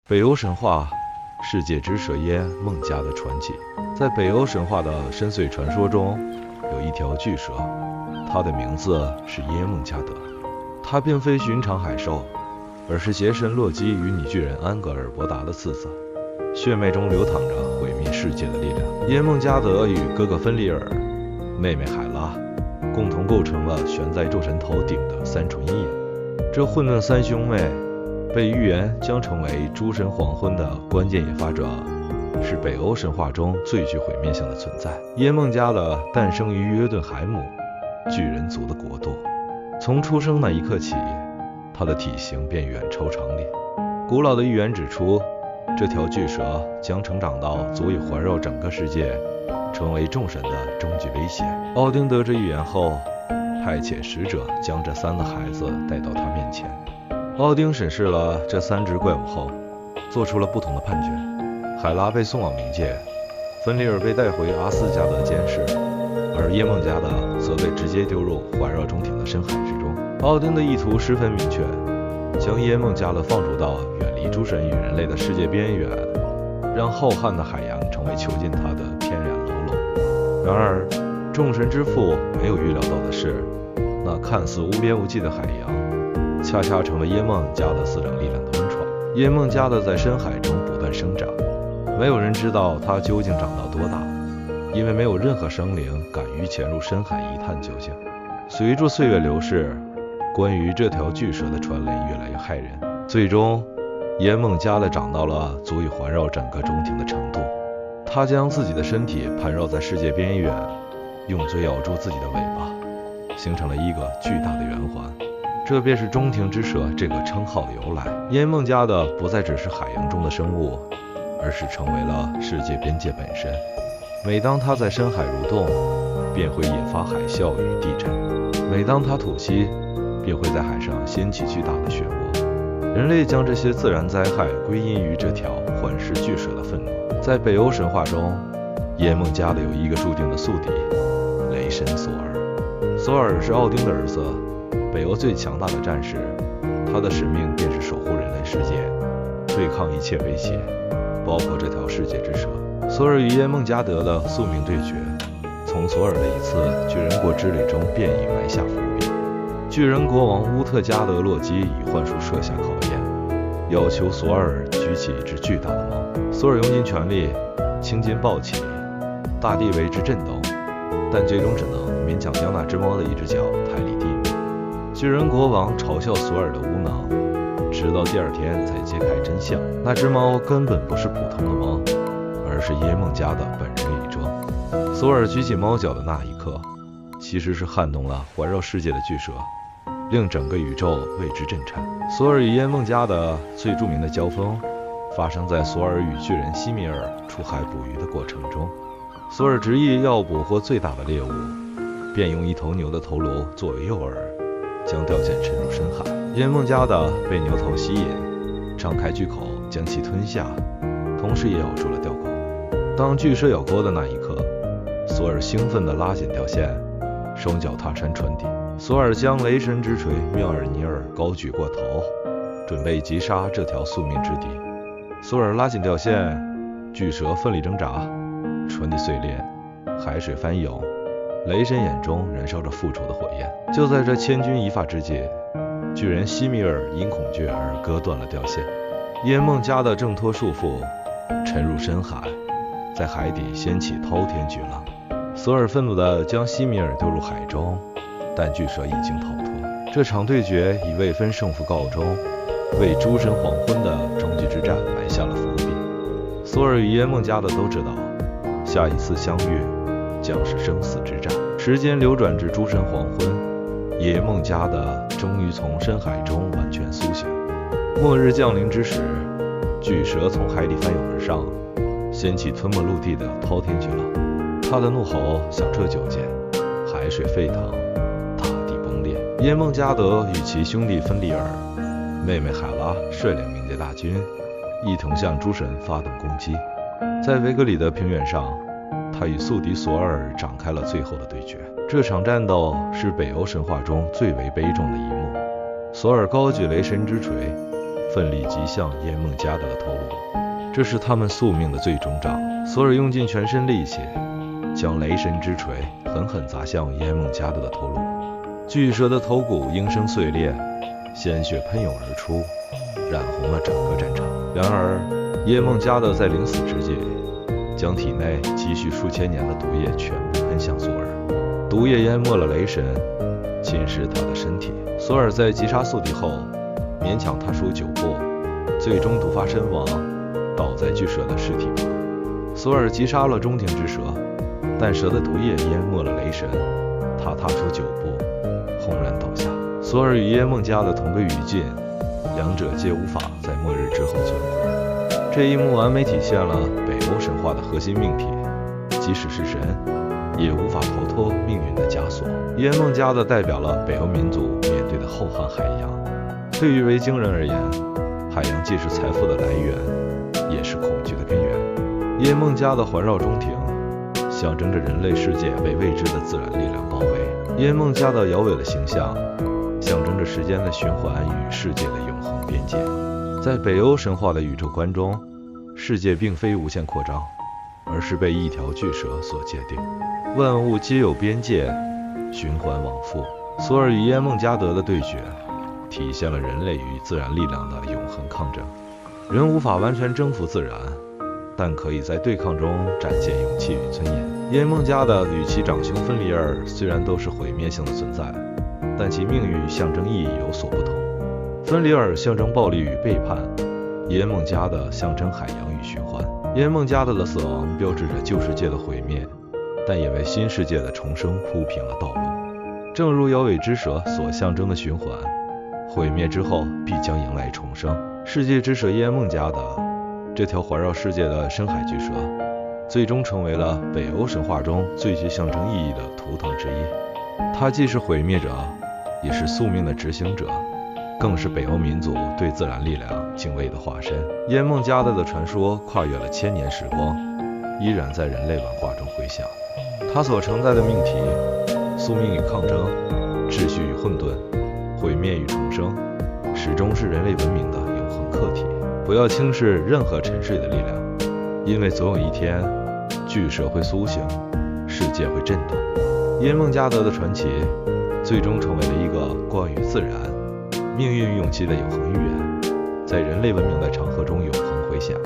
北欧神话，世界之蛇耶梦加的传奇。在北欧神话的深邃传说中，有一条巨蛇，它的名字是耶梦加德。它并非寻常海兽，而是邪神洛基与女巨人安格尔伯达的次子，血脉中流淌着毁灭世界的力量。耶梦加德与哥哥芬里尔、妹妹海拉共同构成了悬在诸神头顶的三重阴影。这混沌三兄妹被预言将成为诸神黄昏的关键引发者，是北欧神话中最具毁灭性的存在。耶梦加德诞生于约顿海姆巨人族的国度，从出生那一刻起，它的体型便远超常理。古老的预言指出，这条巨蛇将成长到足以环绕整个世界，成为众神的终极威胁。奥丁得知预言后，派遣使者将这三个孩子带到他面前。奥丁审视了这三只怪物后，做出了不同的判决。海拉被送往冥界，芬里尔被带回阿斯加德监视，而耶梦加德则被直接丢入环绕中庭的深海之中。奥丁的意图十分明确，将耶梦加德放逐到远离诸神与人类的世界边缘，让浩瀚的海洋成为囚禁他的天然牢笼。然而，众神之父没有预料到的是，那看似无边无际的海洋，恰恰成了耶梦加德司令力量的温床。耶梦加德在深海中不断生长，没有人知道它究竟长到多大，因为没有任何生灵敢于潜入深海一探究竟。随着岁月流逝，关于这条巨蛇的传闻越来越骇人。最终，耶梦加德长到了足以环绕整个中庭的程度。它将自己的身体盘绕在世界边缘，用嘴咬住自己的尾巴，形成了一个巨大的圆环。这便是中庭之蛇这个称号的由来。耶梦加德不再只是海洋中的生物，而是成为了世界边界本身。每当它在深海蠕动，便会引发海啸与地震；每当它吐息，便会在海上掀起巨大的漩涡。人类将这些自然灾害归因于这条幻世巨蛇的愤怒。在北欧神话中，耶梦加德有一个注定的宿敌——雷神索尔。索尔是奥丁的儿子，北欧最强大的战士，他的使命便是守护人类世界，对抗一切威胁，包括这条世界之蛇。索尔与耶梦加德的宿命对决，从索尔的一次巨人国之旅中便已埋下伏笔。巨人国王乌特加德洛基以幻术设下考验，要求索尔举起一只巨大的猫。索尔用尽全力，青筋暴起，大地为之震动，但最终只能勉强将那只猫的一只脚抬离地面。巨人国王嘲笑索尔的无能，直到第二天才揭开真相，那只猫根本不是普通的猫，而是耶梦加德本人伪装。索尔举起猫脚的那一刻，其实是撼动了环绕世界的巨蛇，令整个宇宙为之震颤。索尔与耶梦加德最著名的交锋，发生在索尔与巨人西米尔出海捕鱼的过程中。索尔执意要捕获最大的猎物，便用一头牛的头颅作为诱饵，将钓线沉入深海。耶梦加德被牛头吸引，张开巨口将其吞下，同时也咬住了钓钩。当巨蛇咬钩的那一刻，索尔兴奋地拉紧钓线，双脚踏山船底。索尔将雷神之锤妙尔尼尔高举过头，准备击杀这条宿命之敌。索尔拉紧钓线，巨蛇奋力挣扎，船底碎裂，海水翻涌，雷神眼中燃烧着复仇的火焰。就在这千钧一发之际，巨人西米尔因恐惧而割断了钓线。耶梦加德挣脱束缚，沉入深海，在海底掀起滔天巨浪。索尔愤怒地将西米尔丢入海中，但巨蛇已经逃脱。这场对决以未分胜负告终，为诸神黄昏的终局之战埋下了伏笔。索尔与耶梦加德都知道，下一次相遇将是生死之战。时间流转至诸神黄昏，耶梦加德终于从深海中完全苏醒。末日降临之时，巨蛇从海底翻涌而上，掀起吞没陆地的滔天巨浪。他的怒吼响彻九界，海水沸腾，大地崩裂。耶梦加德与其兄弟芬里尔、妹妹海拉率领冥界大军，一同向诸神发动攻击。在维格里的平原上，他与宿敌索尔展开了最后的对决。这场战斗是北欧神话中最为悲壮的一幕。索尔高举雷神之锤，奋力击向耶梦加德的头颅。这是他们宿命的最终章。索尔用尽全身力气，将雷神之锤狠狠砸向耶梦加德的头颅。巨蛇的头骨应声碎裂，鲜血喷涌而出，染红了整个战场。然而，耶梦加德在临死之际，将体内积蓄数千年的毒液全部喷向索尔。毒液淹没了雷神，侵蚀他的身体。索尔在击杀宿敌后，勉强踏出9步，最终毒发身亡，倒在巨蛇的尸体旁。索尔击杀了中庭之蛇，但蛇的毒液淹没了雷神，他踏出9步，轰然倒下。索尔与耶梦加德同归于尽，两者皆无法在末日之后存活。这一幕完美体现了北欧神话的核心命题，即使是神，也无法逃脱命运的枷锁。耶梦加德代表了北欧民族面对的后瀚海洋。对于维京人而言，海洋既是财富的来源，也是恐惧的根源。耶梦加德环绕中庭，象征着人类世界被未知的自然力量包围。耶梦加德摇尾的形象，象征着时间的循环与世界的永恒边界。在北欧神话的宇宙观中，世界并非无限扩张，而是被一条巨蛇所界定。万物皆有边界，循环往复。索尔与耶梦加德的对决，体现了人类与自然力量的永恒抗争。人无法完全征服自然，但可以在对抗中展现勇气与尊严。耶梦加德与其长兄芬里尔虽然都是毁灭性的存在，但其命运与象征意义有所不同。芬里尔象征暴力与背叛，耶梦加德象征海洋与循环。耶梦加德的死亡标志着旧世界的毁灭，但也为新世界的重生铺平了道路。正如摇尾之蛇所象征的循环，毁灭之后必将迎来重生。世界之蛇耶梦加德，这条环绕世界的深海巨蛇，最终成为了北欧神话中最具象征意义的图腾之一。它既是毁灭者，也是宿命的执行者，更是北欧民族对自然力量敬畏的化身。耶梦加德的传说跨越了1000年时光，依然在人类文化中回响。它所承载的命题，宿命与抗争，秩序与混沌，毁灭与重生，始终是人类文明的永恒课题。不要轻视任何沉睡的力量，因为总有一天，巨蛇会苏醒，世界会震动。耶梦加德的传奇，最终成为了一个关于自然、命运与勇气的永恒预言，在人类文明的长河中永恒回响。